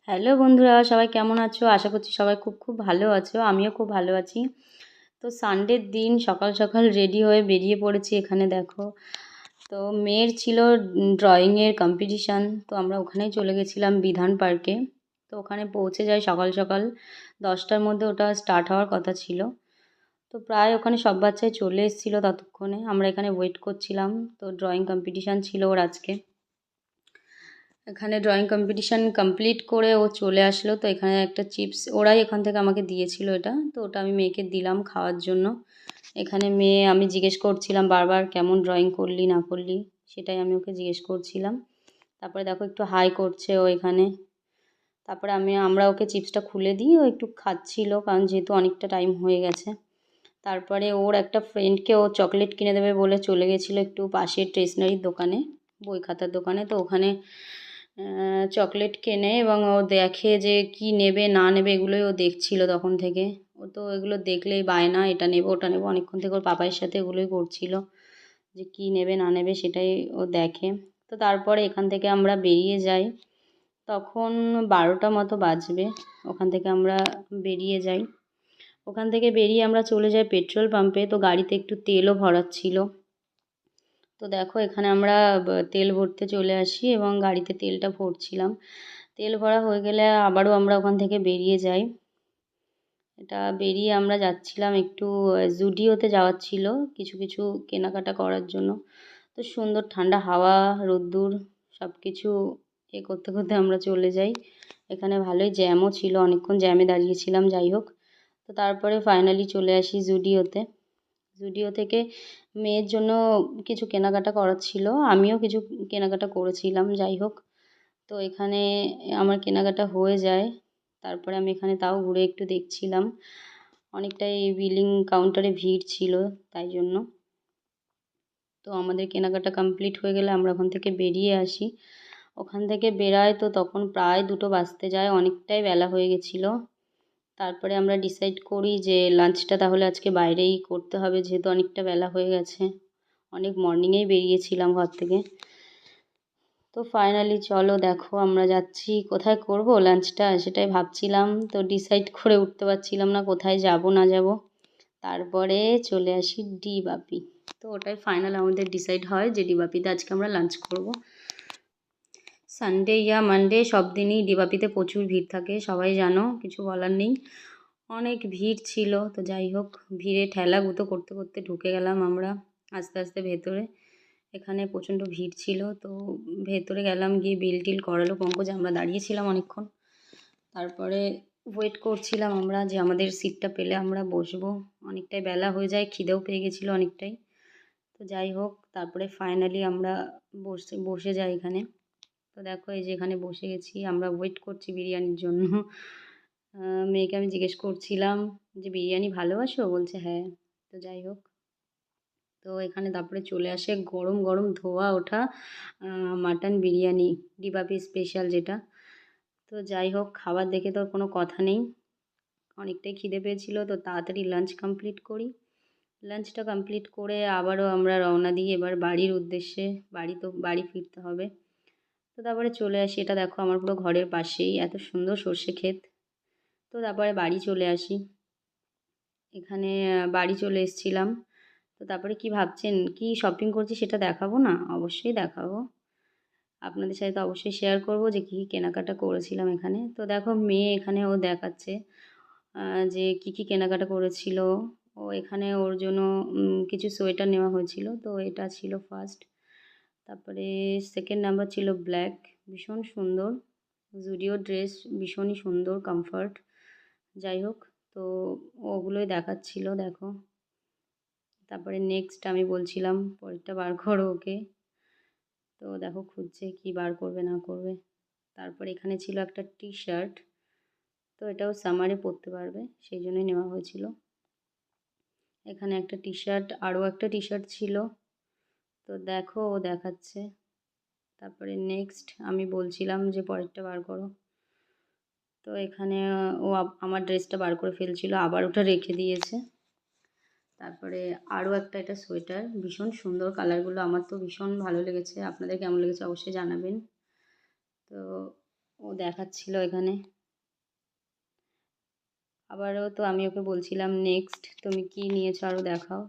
Hello বন্ধুরা, সবাই কেমন আছো? আশা করছি সবাই খুব খুব ভালো আছো। আমিও খুব ভালো আছি। তো সানডের দিন সকাল সকাল রেডি হয়ে বেরিয়ে পড়েছি। এখানে দেখো, তো মেয়ের ছিল ড্রয়িংয়ের কম্পিটিশান। তো আমরা ওখানেই চলে গেছিলাম বিধান পার্কে। তো ওখানে পৌঁছে যাই সকাল সকাল 10টার মধ্যে, ওটা স্টার্ট হওয়ার কথা ছিল। তো প্রায় ওখানে সব বাচ্চাই চলে এসেছিলো ততক্ষণে। আমরা এখানে ওয়েট করছিলাম। তো ড্রয়িং কম্পিটিশান ছিল ওর আজকে। এখানে ড্রয়িং কম্পিটিশান কমপ্লিট করে ও চলে আসলো। তো এখানে একটা চিপস ওরাই এখান থেকে আমাকে দিয়েছিল এটা। তো ওটা আমি মেয়েকে দিলাম খাওয়ার জন্য। এখানে মেয়ে, আমি জিজ্ঞেস করছিলাম বারবার কেমন ড্রয়িং করলি না করলি, সেটাই আমি ওকে জিজ্ঞেস করছিলাম। তারপরে দেখো একটু হাই করছে ও এখানে। তারপরে আমরা ওকে চিপসটা খুলে দিই, ও একটু খাচ্ছিল কারণ যেহেতু অনেকটা টাইম হয়ে গেছে। তারপরে ওর একটা ফ্রেন্ডকে ও চকলেট কিনে দেবে বলে চলে গেছিলো একটু পাশের স্টেশনারির দোকানে, বই খাতার দোকানে। তো ওখানে চকলেট কেনে এবং ও দেখে যে কি নেবে না নেবে এগুলোই ও দেখছিল তখন থেকে। ও তো এগুলো দেখলেই বায়না, এটা নেবো ওটা নেবো, অনেকক্ষণ থেকে ওর পাপাইয়ের সাথে এগুলোই করছিল যে কি নেবে না নেবে সেটাই ও দেখে। তো তারপরে এখান থেকে আমরা বেরিয়ে যাই, তখন 12টা মতো বাজবে। ওখান থেকে আমরা বেরিয়ে যাই। ওখান থেকে বেরিয়ে আমরা চলে যাই পেট্রোল পাম্পে। তো গাড়িতে একটু তেলও ভরাচ্ছিল। তো দেখো এখানে আমরা তেল ভরতে চলে আসি এবং গাড়িতে তেলটা ভরছিলাম। তেল ভরা হয়ে গেলে আবারও আমরা ওখান থেকে বেরিয়ে যাই। এটা বেরিয়ে আমরা যাচ্ছিলাম একটু জুডিওতে যাওয়ার ছিল কিছু কিছু কেনাকাটা করার জন্য। তো সুন্দর ঠান্ডা হাওয়া, রোদ্দুর সব কিছু করতে করতে আমরা চলে যাই। এখানে ভালোই জ্যামও ছিল, অনেকক্ষণ জ্যামে দাঁড়িয়েছিলাম। যাই হোক, তো তারপরে ফাইনালি চলে আসি জুডিওতে। জুডিও থেকে মেয়ের জন্য কিছু কেনাকাটা করার ছিল, আমিও কিছু কেনাকাটা করেছিলাম। যাই হোক, তো এখানে আমার কেনাকাটা হয়ে যায়। তারপরে আমি এখানে তাও ঘুরে একটু দেখছিলাম, অনেকটাই বিলিং কাউন্টারে ভিড় ছিল তাই জন্য। তো আমাদের কেনাকাটা কমপ্লিট হয়ে গেলে আমরা ওখান থেকে বেরিয়ে আসি। ওখান থেকে বেরায় তো তখন প্রায় 2টো বাজতে যায়, অনেকটাই বেলা হয়ে গেছিলো। তারপরে আমরা ডিসাইড করি যে লাঞ্চটা তাহলে আজকে বাইরেই করতে হবে, যেহেতু অনেকটা বেলা হয়ে গেছে, অনেক মর্নিংয়েই বেরিয়েছিলাম ঘর থেকে। তো ফাইনালি চলো দেখো আমরা যাচ্ছি, কোথায় করব লাঞ্চটা সেটাই ভাবছিলাম। তো ডিসাইড করে উঠতে পারছিলাম না কোথায় যাব না যাব। তারপরে চলে আসি ডি বাপি। তো ওটাই ফাইনাল আমাদের ডিসাইড হয় যে ডি বাপিতে আজকে আমরা লাঞ্চ করব। সানডে ইয়া মানডে সব দিনই ডি বাপিতে প্রচুর ভিড় থাকে, সবাই জানো, কিছু বলার নেই। অনেক ভিড় ছিল। তো যাই হোক, ভিড়ে ঠেলাগুতো করতে করতে ঢুকে গেলাম আমরা আস্তে আস্তে ভেতরে। এখানে প্রচণ্ড ভিড় ছিল। তো ভেতরে গেলাম, গিয়ে বিল টিল করালো পঙ্কজ, আমরা দাঁড়িয়েছিলাম অনেকক্ষণ। তারপরে ওয়েট করছিলাম আমরা যে আমাদের সিটটা পেলে আমরা বসবো। অনেকটাই বেলা হয়ে যায়, খিদেও পেয়ে গেছিলো অনেকটাই। তো যাই হোক, তারপরে ফাইনালি আমরা বসে যাই এখানে। তো দেখো এই যে এখানে বসে গেছি, আমরা ওয়েট করছি বিরিয়ানির জন্য। মেয়েকে আমি জিজ্ঞেস করছিলাম যে বিরিয়ানি ভালোবাসো, বলছে হ্যাঁ। তো যাই হোক, তো এখানে তারপরে চলে আসে গরম গরম ধোয়া ওঠা মাটন বিরিয়ানি, ডিবাপি স্পেশাল যেটা। তো যাই হোক, খাবার দেখে তো কোনো কথা নেই, অনেকটাই খিদে পেয়েছিল। তো তাড়াতাড়ি লাঞ্চ কমপ্লিট করি। লাঞ্চটা কমপ্লিট করে আবারও আমরা রওনা দিই এবার বাড়ির উদ্দেশ্যে। বাড়ি ফিরতে হবে। তো তারপরে চলে আসি, এটা দেখো আমার পুরো ঘরের পাশেই এত সুন্দর সর্ষে ক্ষেত। তো তারপরে বাড়ি চলে আসি। এখানে বাড়ি চলে এসেছিলাম। তো তারপরে কি ভাবছেন কি শপিং করছি সেটা দেখাবো না? অবশ্যই দেখাবো। আপনাদের সাথে তো অবশ্যই শেয়ার করব যে কী কী কেনাকাটা করেছিলাম এখানে। তো দেখো মেয়ে এখানে ও দেখাচ্ছে যে কী কী কেনাকাটা করেছিল। ও এখানে ওর জন্য কিছু সোয়েটার নেওয়া হয়েছিল। তো এটা ছিল ফার্স্ট। তারপরে সেকেন্ড নাম্বার ছিল ব্ল্যাক, ভীষণ সুন্দর। জুডিও ড্রেস ভীষণই সুন্দর, কমফর্ট। যাই হোক, তো ওগুলোই দেখাচ্ছিল দেখো। তারপরে নেক্সট আমি বলছিলাম পরেরটা বার করো ওকে। তো দেখো খুঁজছে কি বার করবে না করবে। তারপর এখানে ছিল একটা টি শার্ট। তো এটাও সামারে পরতে পারবে, সেই জন্যই নেওয়া হয়েছিল। এখানে একটা টি শার্ট, আরও একটা টি শার্ট ছিল। তো দেখো ও দেখাচ্ছে। তারপরে নেক্সট আমি বলছিলাম যে পরেরটা বার করো। তো এখানে ও আমার ড্রেসটা বার করে ফেলছিল, আবার ওটা রেখে দিয়েছে। তারপরে আরও একটা, এটা সোয়েটার, ভীষণ সুন্দর কালারগুলো, আমার তো ভীষণ ভালো লেগেছে। আপনাদের কেমন লেগেছে অবশ্যই জানাবেন। তো ও দেখাচ্ছিল এখানে। আবারও তো আমি ওকে বলছিলাম নেক্সট তুমি কি নিয়েছো আরও দেখাও।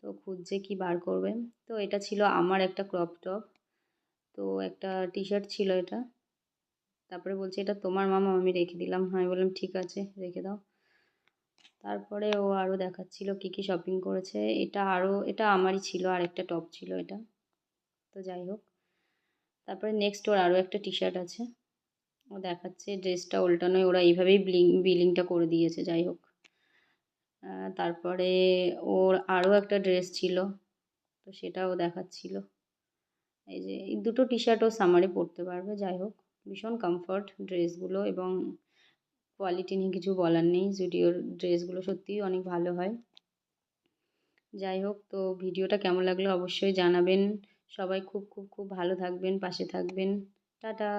তো খুঁজছে কি বার করবে। তো এটা ছিল আমার একটা ক্রপ টপ, তো একটা টি শার্ট ছিল এটা। তারপরে বলছে এটা তোমার মামা, আমি রেখে দিলাম। আমি বললাম ঠিক আছে রেখে দাও। তারপরে ও আরও দেখাচ্ছিল কী কী শপিং করেছে। এটা আমারই ছিল, আর একটা টপ ছিল এটা। তো যাই হোক, তারপরে নেক্সট ওর আরও একটা টি শার্ট আছে। ও দেখাচ্ছে ড্রেসটা উল্টানোয় ওরা এইভাবেই বিলিংটা করে দিয়েছে। যাই হোক, তারপরে ওর আরও একটা ড্রেস ছিল, তো সেটাও দেখাচ্ছিল। এই যে এই দুটো টি শার্ট ও সামারে পরতে পারবে। যাই হোক, ভীষণ কমফর্ট ড্রেসগুলো, এবং কোয়ালিটি নিয়ে কিছু বলার নেই। জুডিওর ড্রেসগুলো সত্যিই অনেক ভালো হয়। যাই হোক, তো ভিডিওটা কেমন লাগলো অবশ্যই জানাবেন। সবাই খুব খুব খুব ভালো থাকবেন, পাশে থাকবেন। টাটা।